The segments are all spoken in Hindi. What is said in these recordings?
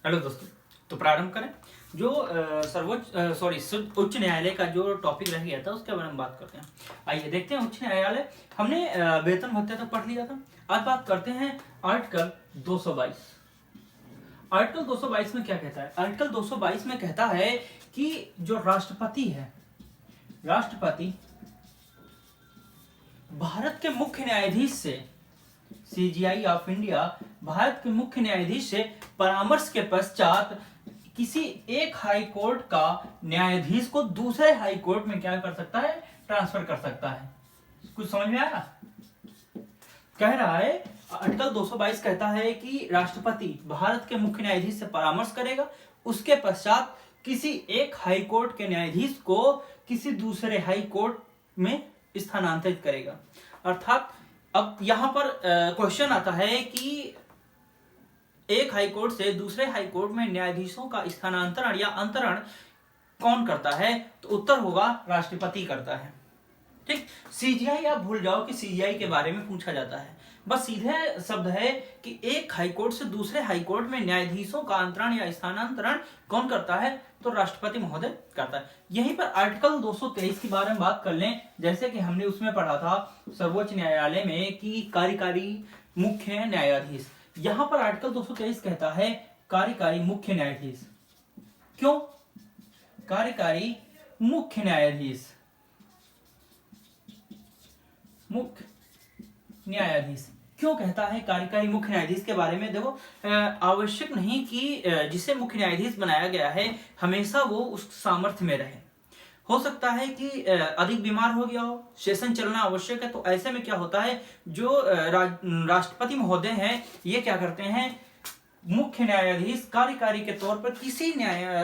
हेलो दोस्तों, तो प्रारंभ करें। जो उच्च न्यायालय का जो टॉपिक रह गया था उसके बारे में बात करते हैं। आइए देखते हैं उच्च न्यायालय। हमने वेतन भत्ते तक पढ़ लिया था। आज बात करते हैं आर्टिकल 222। आर्टिकल 222 में क्या कहता है? आर्टिकल 222 में कहता है कि जो राष्ट्रपति है, राष्ट्रपति भारत के मुख्य न्यायाधीश से, सीजीआई ऑफ इंडिया भारत के मुख्य न्यायाधीश से परामर्श के पश्चात किसी एक हाई कोर्ट का न्यायाधीश को दूसरे हाई कोर्ट में क्या कर सकता है? ट्रांसफर कर सकता है। कुछ समझ में आया? कह रहा है आर्टिकल 222 कहता है कि राष्ट्रपति भारत के मुख्य न्यायाधीश से परामर्श करेगा, उसके पश्चात किसी एक हाई कोर्ट के न्यायाधीश को किसी दूसरे हाई कोर्ट में स्थानांतरित करेगा। अर्थात अब यहां पर क्वेश्चन आता है कि एक हाई कोर्ट से दूसरे हाई कोर्ट में न्यायाधीशों का स्थानांतरण या अंतरण कौन करता है? तो उत्तर होगा राष्ट्रपति करता है। ठीक, सीजीआई आप भूल जाओ कि सीजीआई के बारे में पूछा जाता है। बस सीधे शब्द है कि एक हाई कोर्ट से दूसरे हाई कोर्ट में न्यायाधीशों का अंतरण या स्थानांतरण कौन करता है? तो राष्ट्रपति महोदय करता है। यहीं पर आर्टिकल 223 के बारे में बात कर लें। जैसे कि हमने उसमें पढ़ा था सर्वोच्च न्यायालय में कि कार्यकारी मुख्य न्यायाधीश। यहां पर आर्टिकल 223 कहता है कार्यकारी मुख्य न्यायाधीश। क्यों कार्यकारी मुख्य न्यायाधीश? मुख्य न्यायाधीश क्यों कहता है कार्यकारी मुख्य न्यायाधीश के बारे में? देखो, आवश्यक नहीं कि जिसे मुख्य न्यायाधीश बनाया गया है हमेशा वो उस सामर्थ्य में रहे। हो सकता है कि अधिक बीमार हो गया हो, सेशन चलना आवश्यक है, तो ऐसे में क्या होता है, जो राष्ट्रपति महोदय हैं ये क्या करते हैं, मुख्य न्यायाधीश कार्यकारी के तौर पर किसी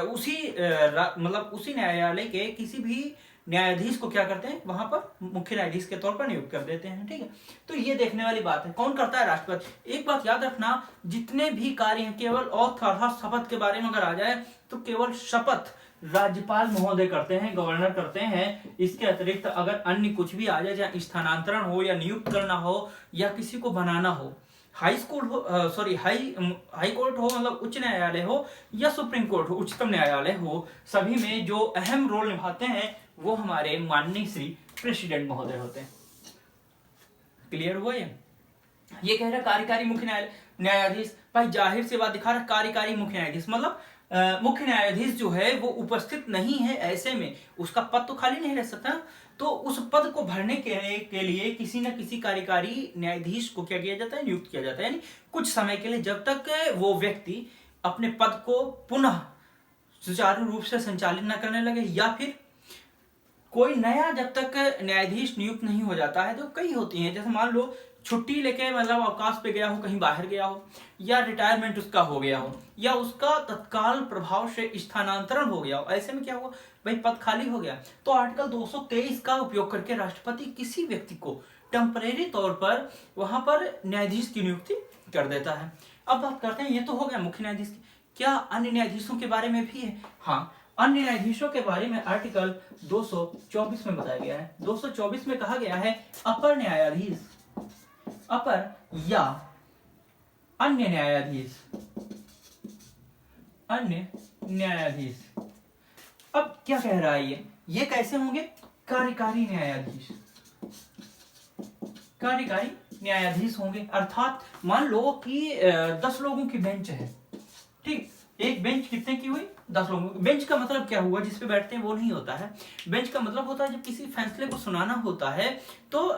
उसी न्यायालय के किसी भी न्यायाधीश को क्या करते हैं, वहां पर मुख्य न्यायाधीश के तौर पर नियुक्त कर देते हैं। ठीक है, तो ये देखने वाली बात है। कौन करता है? राष्ट्रपति। एक बात याद रखना, जितने भी कार्य हैं केवल अर्थात शपथ के बारे में अगर आ जाए तो केवल शपथ राज्यपाल महोदय करते हैं, गवर्नर करते हैं। इसके अतिरिक्त अगर अन्य कुछ भी आ जाए, चाहे स्थानांतरण हो या नियुक्त करना हो या किसी को बनाना हो, हाई कोर्ट हो मतलब उच्च न्यायालय हो या सुप्रीम कोर्ट हो, उच्चतम न्यायालय हो, सभी में जो अहम रोल निभाते हैं वो हमारे माननीय श्री प्रेसिडेंट महोदय होते हैं। क्लियर हुआ? ये कह रहा कार्यकारी मुख्य न्यायाधीश। भाई जाहिर सी बात दिखा रहा, कार्यकारी मुख्य न्यायाधीश मतलब मुख्य न्यायाधीश जो है वो उपस्थित नहीं है, ऐसे में उसका पद तो खाली नहीं रह सकता। तो उस पद को भरने के लिए किसी न किसी कार्यकारी न्यायाधीश को क्या किया जाता है? नियुक्त किया जाता है। यानी कुछ समय के लिए, जब तक वो व्यक्ति अपने पद को पुनः सुचारू रूप से संचालित न करने लगे या फिर कोई नया जब तक न्यायाधीश नियुक्त नहीं हो जाता है। तो कई होती हैं, जैसे मान लो छुट्टी लेके मतलब अवकाश पे गया हो, कहीं बाहर गया हो, या रिटायरमेंट उसका हो गया हो, या उसका तत्काल प्रभाव से स्थानांतरण हो गया हो, ऐसे में क्या हुआ भाई, पद खाली हो गया। तो आर्टिकल 223 का उपयोग करके राष्ट्रपति किसी व्यक्ति को टेम्परेरी तौर पर वहां पर न्यायाधीश की नियुक्ति कर देता है। अब बात करते हैं, ये तो हो गया मुख्य न्यायाधीश की, क्या अन्य न्यायाधीशों के बारे में भी है? हाँ, अन्य न्यायाधीशों के बारे में आर्टिकल 224 में बताया गया है। 224 में कहा गया है अपर न्यायाधीश, अपर या अन्य न्यायाधीश, अन्य न्यायाधीश। अब क्या कह रहा है ये कैसे होंगे? कार्यकारी न्यायाधीश, कार्यकारी न्यायाधीश होंगे। अर्थात मान लो कि 10 लोगों की बेंच है। ठीक, एक बेंच कितने की हुई? 10 लोगों की। बेंच का मतलब क्या हुआ? जिसपे बैठते हैं वो नहीं होता है। बेंच का मतलब होता है जब किसी फैसले को सुनाना होता है तो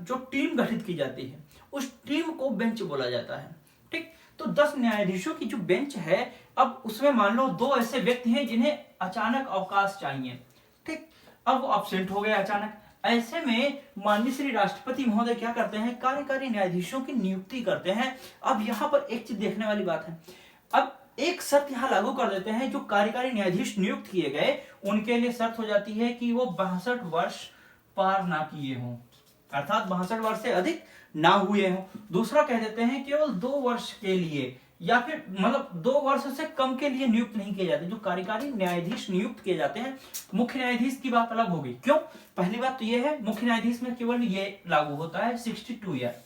जो टीम गठित की जाती है उस टीम को बेंच बोला जाता है। ठीक, तो 10 न्यायाधीशों की जो बेंच है, अब उसमें मान लो 2 ऐसे व्यक्ति हैं जिन्हें अचानक अवकाश चाहिए। ठीक, अब वो अब्सेंट हो गए अचानक। ऐसे में माननीय श्री राष्ट्रपति महोदय क्या करते हैं? कार्यकारी न्यायाधीशों की नियुक्ति करते हैं। अब यहाँ पर एक चीज देखने वाली बात है, अब एक शर्त यहां लागू कर देते हैं, जो कार्यकारी न्यायाधीश नियुक्त किए गए उनके लिए शर्त हो जाती है कि वो 62 वर्ष पार ना किए हों, अर्थात 62 वर्ष से अधिक ना हुए हों। दूसरा कह देते हैं केवल 2 वर्ष के लिए या फिर मतलब 2 वर्ष से कम के लिए नियुक्त नहीं किए जाते। जो कार्यकारी न्यायाधीश नियुक्त किए जाते हैं, मुख्य न्यायाधीश की बात अलग होगी। क्यों? पहली बात तो यह है, मुख्य न्यायाधीश में केवल ये लागू होता है 62 ईयर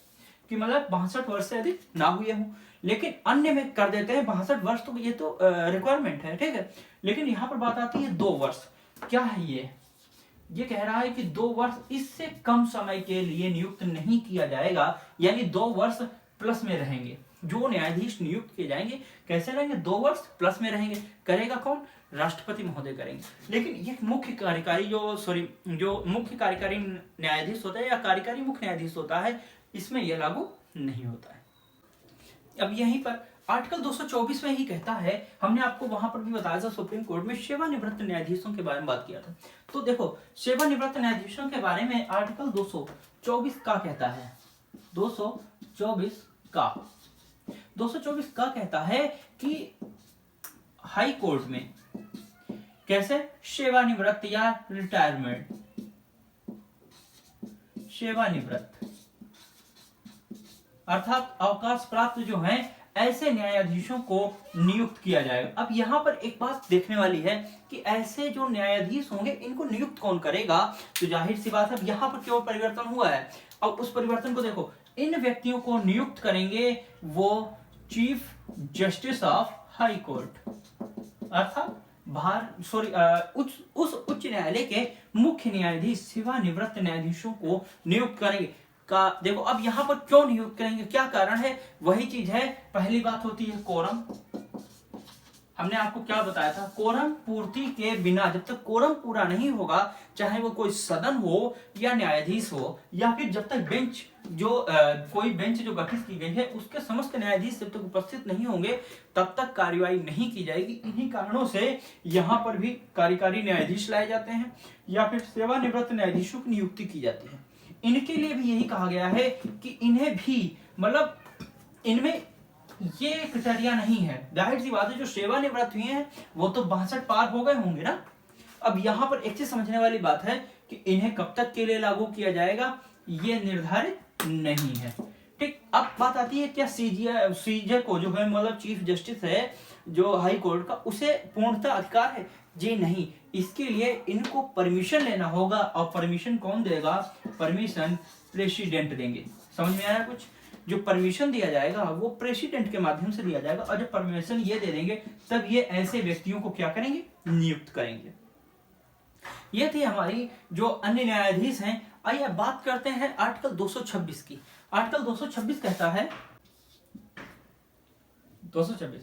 कि मतलब 62 वर्ष से अधिक ना हुए हों। लेकिन अन्य में कर देते हैं 62 वर्ष, तो ये तो रिक्वायरमेंट है, ठीक है। लेकिन यहाँ पर बात आती है 2 वर्ष। क्या है ये कह रहा है कि 2 वर्ष इससे कम समय के लिए नियुक्त नहीं किया जाएगा, यानी 2 वर्ष प्लस में रहेंगे जो न्यायाधीश नियुक्त किए जाएंगे। कैसे रहेंगे? 2 वर्ष प्लस में रहेंगे। करेगा कौन? राष्ट्रपति महोदय करेंगे। लेकिन ये मुख्य कार्यकारी जो मुख्य कार्यकारी न्यायाधीश होता है या कार्यकारी मुख्य न्यायाधीश होता है, इसमें यह लागू नहीं होता है। अब यहीं पर आर्टिकल 224 में ही कहता है, हमने आपको वहां पर भी बताया था सुप्रीम कोर्ट में सेवानिवृत्त न्यायाधीशों के बारे में बात किया था। तो देखो सेवानिवृत्त न्यायाधीशों के बारे में आर्टिकल 224 का कहता है, 224 का कहता है कि हाई कोर्ट में कैसे सेवानिवृत्त या रिटायरमेंट, सेवानिवृत्त अर्थात अवकाश प्राप्त जो हैं ऐसे न्यायाधीशों को नियुक्त किया जाएगा। अब यहाँ पर एक बात देखने वाली है कि ऐसे जो न्यायाधीश होंगे इनको नियुक्त कौन करेगा? तो जाहिर सी बात है यहाँ पर क्यों परिवर्तन हुआ है। अब उस परिवर्तन को देखो, इन व्यक्तियों को नियुक्त करेंगे वो chief justice of high court, अर्थात उस उच्च न्यायालय के मुख्य न्यायाधीश सेवानिवृत्त न्यायाधीशों को नियुक्त करेंगे। का देखो अब यहाँ पर क्यों नियुक्त करेंगे, क्या कारण है? वही चीज है, पहली बात होती है कोरम। हमने आपको क्या बताया था? कोरम पूर्ति के बिना, जब तक कोरम पूरा नहीं होगा, चाहे वो कोई सदन हो या न्यायाधीश हो या फिर जब तक बेंच कोई बेंच जो गठित की गई है उसके समस्त न्यायाधीश जब तक उपस्थित नहीं होंगे तब तक कार्यवाही नहीं की जाएगी। इन्हीं कारणों से यहाँ पर भी कार्यकारी न्यायाधीश लाए जाते हैं या फिर सेवानिवृत्त न्यायाधीशों की नियुक्ति की जाती है। इनके लिए भी यही कहा गया है कि इन्हें भी मतलब इनमें ये क्राइटेरिया नहीं है। जाहिर सी बात है जो सेवानिवृत्त हुए हैं वो तो 62 पार हो गए होंगे ना। अब यहाँ पर एक चीज समझने वाली बात है कि इन्हें कब तक के लिए लागू किया जाएगा ये निर्धारित नहीं है, ठीक। अब बात आती है क्या सीजे को जो है मतलब चीफ जस्टिस है जो हाई कोर्ट का, उसे पूर्णतः अधिकार है? जी नहीं, इसके लिए इनको परमिशन लेना होगा। और परमिशन कौन देगा? परमिशन प्रेसिडेंट देंगे। समझ में आया कुछ? जो परमिशन दिया जाएगा वो प्रेसिडेंट के माध्यम से दिया जाएगा, और जब परमिशन ये दे देंगे तब ये ऐसे व्यक्तियों को क्या करेंगे? नियुक्त करेंगे। ये थी हमारी जो अन्य न्यायाधीश हैं। आइए बात करते हैं आर्टिकल 226 की। आर्टिकल 226 कहता है, 226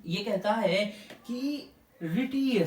ये कहता है कि ऋटीय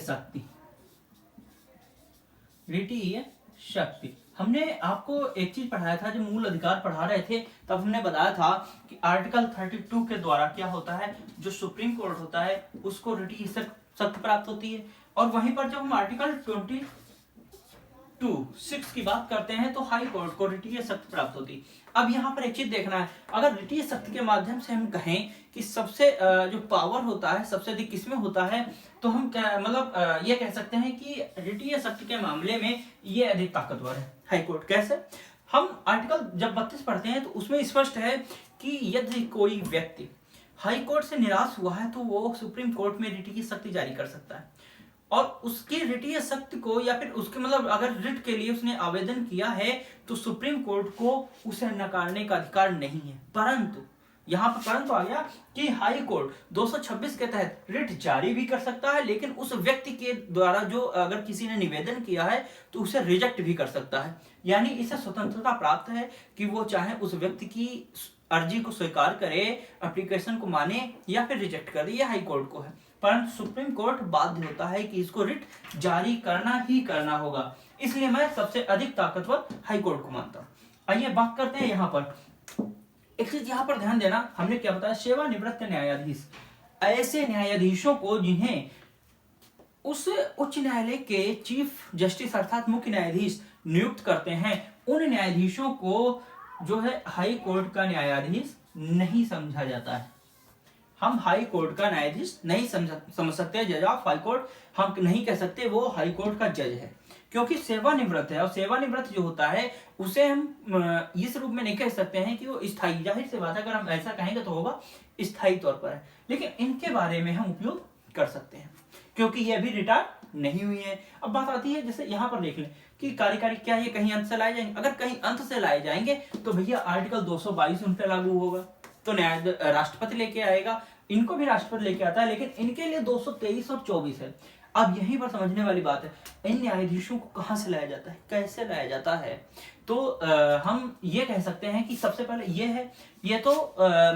शक्ति। हमने आपको एक चीज पढ़ाया था, जब मूल अधिकार पढ़ा रहे थे तब हमने बताया था कि आर्टिकल 32 के द्वारा क्या होता है, जो सुप्रीम कोर्ट होता है उसको ऋटीय शक्ति प्राप्त होती है। और वहीं पर जब हम आर्टिकल 22(6) की बात करते हैं तो हाई कोर्ट को ऋटीय शक्ति प्राप्त होती है। अब यहाँ पर एक चीज देखना है, अगर ऋटीय शक्ति के माध्यम से हम कहें कि सबसे जो पावर होता है सबसे अधिक किसमें होता है, तो हम मतलब ये कह सकते हैं कि ऋटीय शक्ति के मामले में ये अधिक ताकतवर है हाई कोर्ट। कैसे? हम आर्टिकल जब 32 पढ़ते हैं तो उसमें स्पष्ट है कि यदि कोई व्यक्ति हाई कोर्ट से निराश हुआ है तो वो सुप्रीम कोर्ट में ऋटीय शक्ति जारी कर सकता है, और उसकी ऋटीय शक्ति को या फिर उसके मतलब अगर रिट के लिए उसने आवेदन किया है तो सुप्रीम कोर्ट को उसे नकारने का अधिकार नहीं है। परंतु यहाँ पर परंतु आ गया कि हाई कोर्ट 226 के तहत रिट जारी भी कर सकता है, लेकिन उस व्यक्ति के द्वारा जो अगर किसी ने निवेदन किया है तो उसे रिजेक्ट भी कर सकता है। यानी इसे स्वतंत्रता प्राप्त है कि वो चाहे उस व्यक्ति की अर्जी को स्वीकार करे, एप्लीकेशन को माने या फिर रिजेक्ट कर दे, ये हाई कोर्ट को है। परंतु सुप्रीम कोर्ट बाध्य होता है कि इसको रिट जारी करना ही करना होगा। इसलिए मैं सबसे अधिक ताकतवर हाई कोर्ट को मानता हूं। आइए बात करते हैं यहाँ पर एक चीज यहाँ पर ध्यान देना, हमने क्या बताया? सेवानिवृत्त न्यायाधीश ऐसे न्यायाधीशों को जिन्हें उस उच्च न्यायालय के चीफ जस्टिस अर्थात मुख्य न्यायाधीश नियुक्त करते हैं, उन न्यायाधीशों को जो है हाई कोर्ट का न्यायाधीश नहीं समझा जाता है। हम हाई कोर्ट का न्यायाधीश नहीं समझ सकते, जज ऑफ हाई कोर्ट हम नहीं कह सकते वो हाई कोर्ट का जज है, क्योंकि सेवानिवृत्त है। और सेवानिवृत्त जो होता है उसे हम इस रूप में नहीं कह सकते हैं कि वो स्थायी, जाहिर सी बात है अगर हम ऐसा कहेंगे तो होगा स्थायी तौर पर है, लेकिन इनके बारे में हम उपयोग कर सकते हैं क्योंकि ये अभी रिटायर नहीं हुई है। अब बात आती है जैसे यहाँ पर देख लें कि कार्यकारी क्या ये कहीं अंत से लाए जाएंगे? अगर कहीं अंत से लाए जाएंगे तो भैया आर्टिकल 222 उन पर लागू होगा, तो राष्ट्रपति लेके आएगा, इनको भी राष्ट्रपति लेके आता है, लेकिन इनके लिए 223 और 24 है। अब यहीं पर समझने वाली बात है, इन न्यायाधीशों को कहां से लाया जाता है, कैसे लाया जाता है। तो हम ये कह सकते हैं कि सबसे पहले ये है, ये तो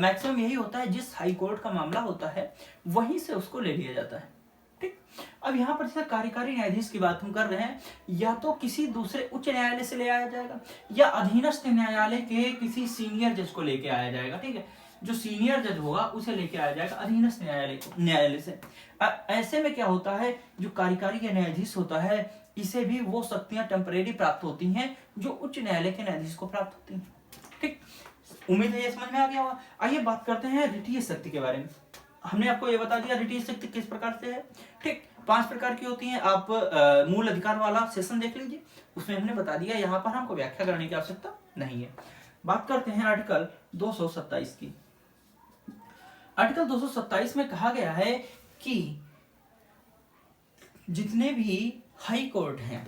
मैक्सिमम यही होता है, जिस हाई कोर्ट का मामला होता है वहीं से उसको ले लिया जाता है। ठीक, अब यहाँ पर जैसे कार्यकारी न्यायाधीश की बात हम कर रहे हैं, या तो किसी दूसरे उच्च न्यायालय से ले आया जाएगा, या अधीनस्थ न्यायालय के किसी सीनियर जज को लेके आया जाएगा। ठीक है, जो सीनियर जज होगा उसे लेके आया जाएगा अधीनस्थ न्यायालय से। ऐसे में क्या होता है, जो कार्यकारी का न्यायाधीश होता है, इसे भी वो शक्तियां टेम्परेरी प्राप्त होती हैं जो उच्च न्यायालय के न्यायाधीश को प्राप्त होती हैं। ठीक, उम्मीद है ये समझ में आ गया होगा। आइए बात करते हैं ऋटीय शक्ति के बारे में। हमने आपको ये बता दिया ऋटीय शक्ति किस प्रकार से है। ठीक, 5 प्रकार की होती हैं। आप मूल अधिकार वाला सेशन देख लीजिए, उसमें हमने बता दिया, यहाँ पर हमको व्याख्या करने की आवश्यकता नहीं है। बात करते हैं आर्टिकल 227 की। आर्टिकल 227 में कहा गया है कि जितने भी हाई कोर्ट हैं,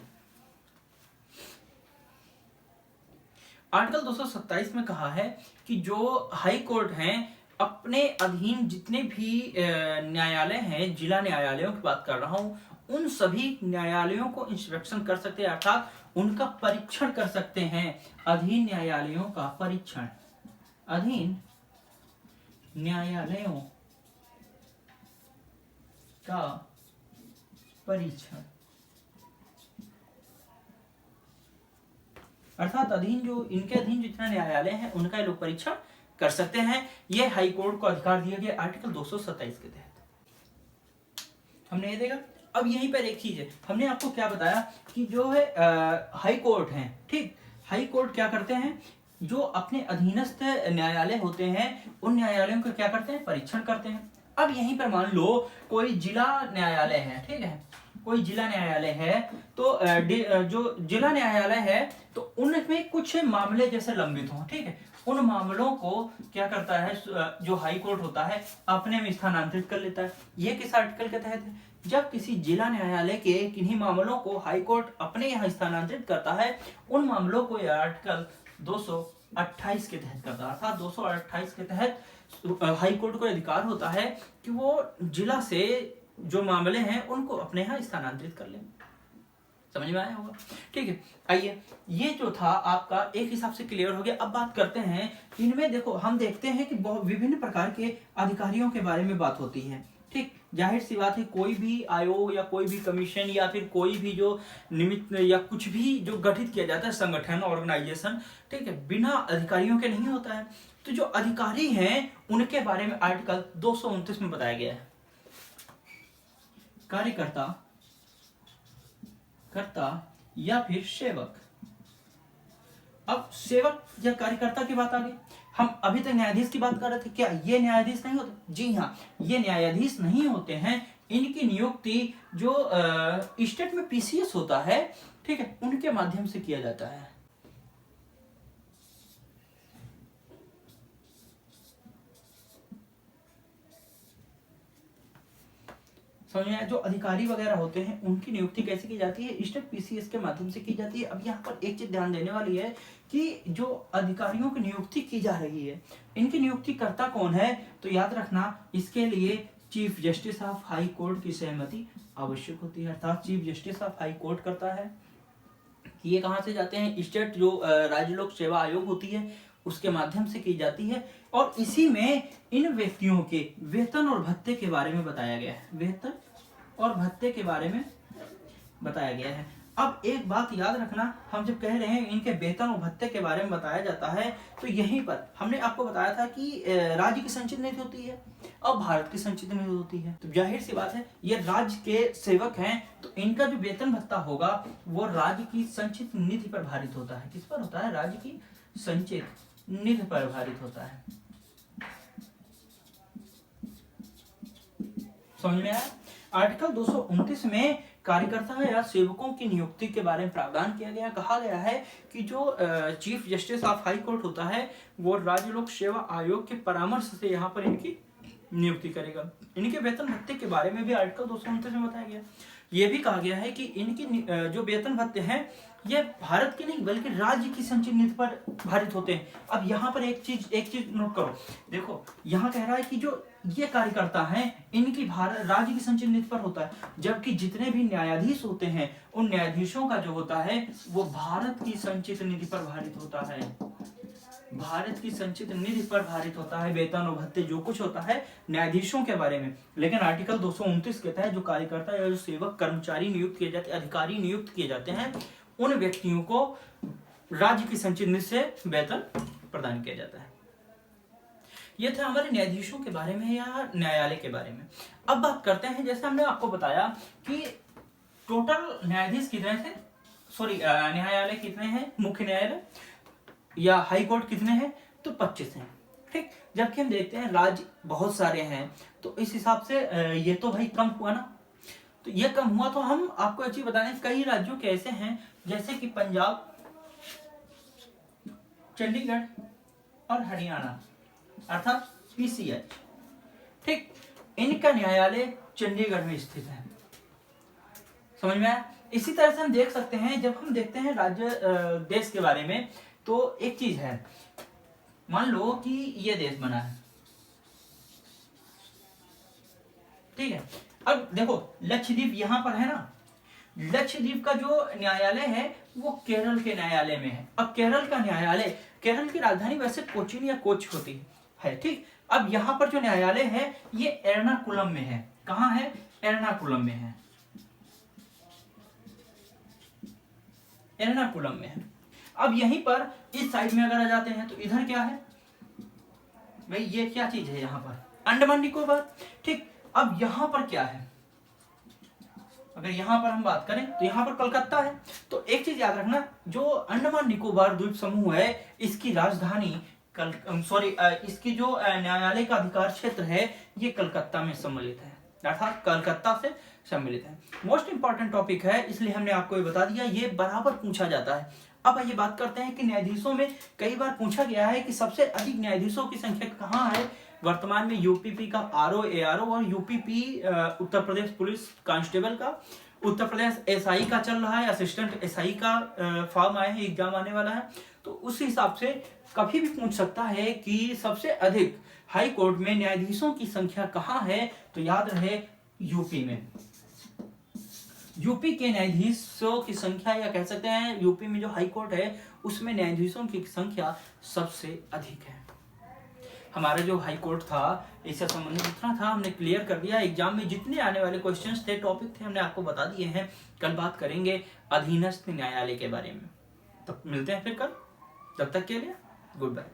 आर्टिकल 227 में कहा है कि जो हाई कोर्ट हैं अपने अधीन जितने भी न्यायालय हैं, जिला न्यायालयों की बात कर रहा हूं, उन सभी न्यायालयों को इंस्पेक्शन कर सकते हैं, अर्थात उनका परीक्षण कर सकते हैं। अधीन न्यायालयों का परीक्षण, अधीन न्यायालयों का परीक्षण, अर्थात अधीन जो इनके अधीन जितना न्यायालय है उनका ये लोग परीक्षण कर सकते हैं। ये हाई कोर्ट को अधिकार दिया गया आर्टिकल 227 के तहत। हमने ये देखा। अब यहीं पर एक चीज है, हमने आपको क्या बताया कि जो है हाई कोर्ट है, ठीक, हाई कोर्ट क्या करते हैं, जो अपने अधीनस्थ न्यायालय होते हैं उन न्यायालयों का क्या करते हैं, परीक्षण करते हैं। अब यहीं पर मान लो कोई जिला न्यायालय है, ठीक है, कोई जिला न्यायालय है, तो जो जिला न्यायालय है तो उनमें कुछ मामले जैसे लंबित हों, ठीक है, उन मामलों को क्या करता है जो हाई कोर्ट होता है अपने में स्थानांतरित कर लेता है। ये किस आर्टिकल के तहत है, जब किसी जिला न्यायालय के किन्हीं मामलों को हाई कोर्ट अपने यहाँ स्थानांतरित करता है, उन मामलों को यह आर्टिकल 228 के तहत करता है। अर्थात 228 के तहत हाई कोर्ट को अधिकार होता है कि वो जिला से जो मामले हैं उनको अपने यहाँ स्थानांतरित कर ले। समझ में आया होगा, ठीक है। आइए, ये जो था आपका एक हिसाब से क्लियर हो गया। अब बात करते हैं इनमें, देखो हम देखते हैं कि बहुत विभिन्न प्रकार के अधिकारियों के बारे में बात होती है, ठीक। जाहिर सी बात है, कोई भी आयोग या कोई भी कमीशन या फिर कोई भी जो निमित्त या कुछ भी जो गठित किया जाता है संगठन, ऑर्गेनाइजेशन, ठीक है, बिना अधिकारियों के नहीं होता है। तो जो अधिकारी हैं उनके बारे में आर्टिकल 229 में बताया गया है। कार्यकर्ता, कर्ता या फिर सेवक। अब सेवक या कार्यकर्ता की बात आ गई। हम अभी तक न्यायाधीश की बात कर रहे थे, क्या ये न्यायाधीश नहीं होते? जी हाँ, ये न्यायाधीश नहीं होते हैं। इनकी नियुक्ति जो स्टेट में पीसीएस होता है, ठीक है, उनके माध्यम से किया जाता है। समझ में आया? जो अधिकारी वगैरह होते हैं उनकी नियुक्ति कैसे की जाती है? स्टेट पीसीएस के माध्यम से की जाती है। अब यहाँ पर एक चीज ध्यान देने वाली है कि जो अधिकारियों की नियुक्ति की जा रही है, इनकी नियुक्ति करता कौन है? तो याद रखना, इसके लिए chief justice of high court की सहमति आवश्यक होती है। अर्थात chief justice of high court करता है। ये कहाँ से जाते हैं? स्टेट जो राज्य लोक सेवा आयोग होती है उसके माध्यम से की जाती है। और इसी में इन व्यक्तियों के वेतन और भत्ते के बारे में बताया गया है। वेतन और भत्ते के बारे में बताया गया है। अब एक बात याद रखना, हम जब कह रहे हैं इनके वेतन और भत्ते के बारे में बताया जाता है, तो यहीं पर हमने आपको बताया था कि राज्य की संचित निधि होती है और भारत की संचित निधि होती है। तो जाहिर सी बात है, ये राज्य के सेवक हैं, तो इनका जो वेतन भत्ता होगा वो राज्य की संचित निधि पर भारित होता है। किस पर होता है? राज्य की संचित निधि पर भारित होता है। समझ में आया? आर्टिकल 229 में कार्यकर्ता या सेवकों की नियुक्ति के बारे में प्रावधान किया गया। कहा गया है कि जो chief justice of high court होता है वो राज्य लोक सेवा आयोग के परामर्श से यहाँ पर इनकी नियुक्ति करेगा। इनके वेतन भत्ते के बारे में भी आर्टिकल 229 में बताया गया। ये भी कहा गया है कि इनकी जो वेतन भत्ते हैं ये भारत की नहीं बल्कि राज्य की संचित नीति पर भारित होते हैं। अब यहाँ पर एक चीज नोट करो, देखो यहाँ कह रहा है कि जो ये कार्यकर्ता हैं इनकी भारत राज्य की संचित नीति पर होता है, जबकि जितने भी न्यायाधीश होते हैं उन न्यायाधीशों का जो होता है वो भारत की संचित निधि पर भारित होता है। भारत की संचित निधि पर भारित होता है वेतन और भत्ते जो कुछ होता है न्यायाधीशों के बारे में। लेकिन आर्टिकल 229 के तहत जो कार्यकर्ता या जो सेवक कर्मचारी नियुक्त किए जाते, अधिकारी नियुक्त किए जाते हैं, उन व्यक्तियों को राज्य की संचित निधि से वेतन प्रदान किया जाता है। यह था हमारे न्यायाधीशों के बारे में या न्यायालय के बारे में। अब बात करते हैं, जैसे हमने आपको बताया कि टोटल न्यायाधीश कितने थे, न्यायालय कितने हैं, मुख्य न्यायालय या हाई कोर्ट कितने हैं, तो 25 हैं, ठीक। जबकि हम देखते हैं राज्य बहुत सारे हैं, तो इस हिसाब से ये तो भाई कम हुआ ना। तो ये कम हुआ तो हम आपको एक चीज बता दें, कई राज्यों के ऐसे हैं जैसे कि पंजाब, चंडीगढ़ और हरियाणा अर्थात पीसीएच, ठीक। इनका न्यायालय चंडीगढ़ में स्थित है। समझ में आया? इसी तरह से हम देख सकते हैं, जब हम देखते हैं राज्य देश के बारे में, तो एक चीज है, मान लो कि ये देश बना है, ठीक है। अब देखो लक्षद्वीप यहां पर है ना, लक्षद्वीप का जो न्यायालय है वो केरल के न्यायालय में है। अब केरल का न्यायालय, केरल की राजधानी वैसे कोचीन या कोच होती है, ठीक। अब यहाँ पर जो न्यायालय है ये एर्नाकुलम में है। कहाँ है? एर्नाकुलम में है, एर्नाकुलम में है। अब यहीं पर इस साइड में अगर आ जाते हैं तो इधर क्या है भाई, ये क्या चीज है यहाँ पर, अंडमान निकोबार, ठीक। अब यहाँ पर क्या है, अगर यहाँ पर हम बात करें तो यहाँ पर कलकत्ता है। तो एक चीज याद रखना, जो अंडमान निकोबार द्वीप समूह है इसकी राजधानी इसकी जो न्यायालय का अधिकार क्षेत्र है ये कलकत्ता में सम्मिलित है, अर्थात कलकत्ता से सम्मिलित है। मोस्ट इंपॉर्टेंट टॉपिक है इसलिए हमने आपको ये बता दिया, ये बराबर पूछा जाता है। अब आइए बात करते हैं कि न्यायाधीशों में कई बार पूछा गया है कि सबसे अधिक न्यायाधीशों की संख्या कहाँ है। वर्तमान में यूपीपी का आरओ, एआरओ और UPP Uttar Pradesh police constable का, उत्तर प्रदेश एसआई का चल रहा है, असिस्टेंट एसआई का फॉर्म आया है, एग्जाम आने वाला है। तो उस हिसाब से कभी भी पूछ सकता है कि सबसे अधिक हाई कोर्ट में न्यायाधीशों की संख्या कहाँ है, तो याद रहे यूपी में। यूपी के न्यायाधीशों की संख्या, या कह सकते हैं यूपी में जो हाई कोर्ट है उसमें न्यायाधीशों की संख्या सबसे अधिक है। हमारा जो हाई कोर्ट था इससे संबंधित जितना था हमने क्लियर कर दिया। एग्जाम में जितने आने वाले क्वेश्चंस थे, टॉपिक थे, हमने आपको बता दिए हैं। कल बात करेंगे अधीनस्थ न्यायालय के बारे में। तब मिलते हैं फिर कल, तब तक के लिए गुड बाय।